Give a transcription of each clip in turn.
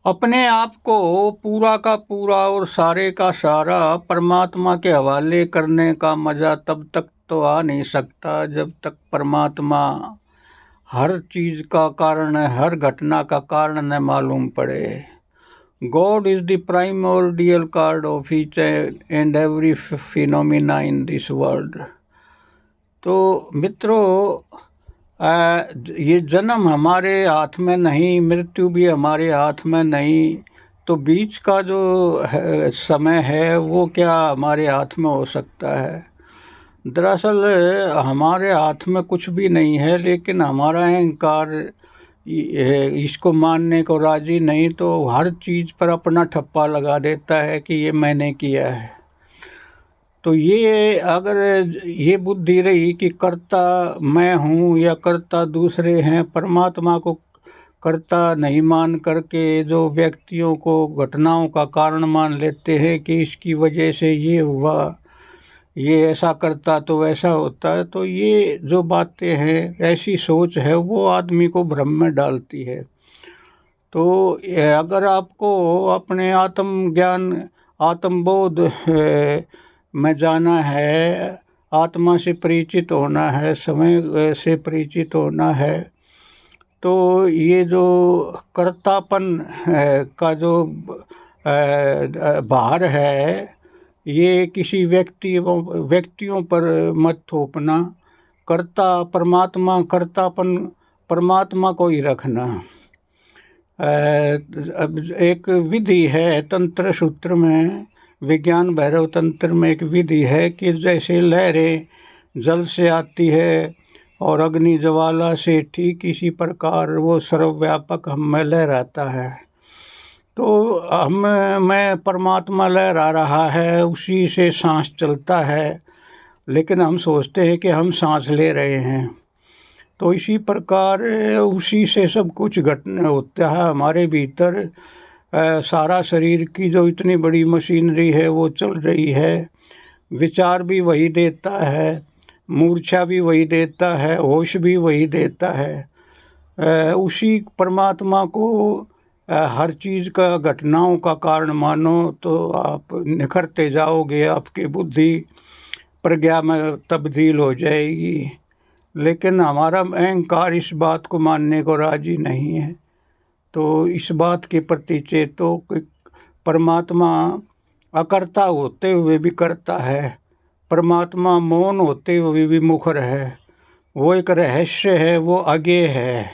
अपने आप को पूरा का पूरा और सारे का सारा परमात्मा के हवाले करने का मज़ा तब तक तो आ नहीं सकता जब तक परमात्मा हर चीज़ का कारण है, हर घटना का कारण न मालूम पड़े। God is the primordial card of each and every phenomena in this world. तो मित्रों, ये जन्म हमारे हाथ में नहीं, मृत्यु भी हमारे हाथ में नहीं, तो बीच का जो समय है वो क्या हमारे हाथ में हो सकता है। दरअसल हमारे हाथ में कुछ भी नहीं है, लेकिन हमारा अहंकार इसको मानने को राजी नहीं, तो हर चीज़ पर अपना ठप्पा लगा देता है कि ये मैंने किया है। तो ये अगर ये बुद्धि रही कि कर्ता मैं हूँ या कर्ता दूसरे हैं, परमात्मा को कर्ता नहीं मान करके जो व्यक्तियों को घटनाओं का कारण मान लेते हैं कि इसकी वजह से ये हुआ, ये ऐसा करता तो वैसा होता है, तो ये जो बातें हैं, ऐसी सोच है, वो आदमी को भ्रम में डालती है। तो अगर आपको अपने आत्मज्ञान आत्मबोध में जाना है, आत्मा से परिचित होना है, समय से परिचित होना है, तो ये जो कर्तापन का जो भार है, ये किसी व्यक्तियों पर मत थोपना। कर्तापन परमात्मा को ही रखना। अब एक विधि है तंत्र सूत्र में, विज्ञान भैरव तंत्र में एक विधि है कि जैसे लहरें जल से आती है और अग्नि ज्वाला से, ठीक इसी प्रकार वो सर्वव्यापक हम में लहराता है। तो मैं परमात्मा लहरा रहा है, उसी से सांस चलता है, लेकिन हम सोचते हैं कि हम सांस ले रहे हैं। तो इसी प्रकार उसी से सब कुछ घटना होता है हमारे भीतर। सारा शरीर की जो इतनी बड़ी मशीनरी है वो चल रही है, विचार भी वही देता है, मूर्छा भी वही देता है, होश भी वही देता है। उसी परमात्मा को हर चीज़ का घटनाओं का कारण मानो तो आप निखरते जाओगे, आपकी बुद्धि प्रज्ञा में तब्दील हो जाएगी। लेकिन हमारा अहंकार इस बात को मानने को राजी नहीं है। तो इस बात के प्रति चेतो कि परमात्मा अकर्ता होते हुए भी करता है, परमात्मा मौन होते हुए भी मुखर है, वो एक रहस्य है, वो अज्ञेय है।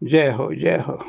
जय हो, जय हो।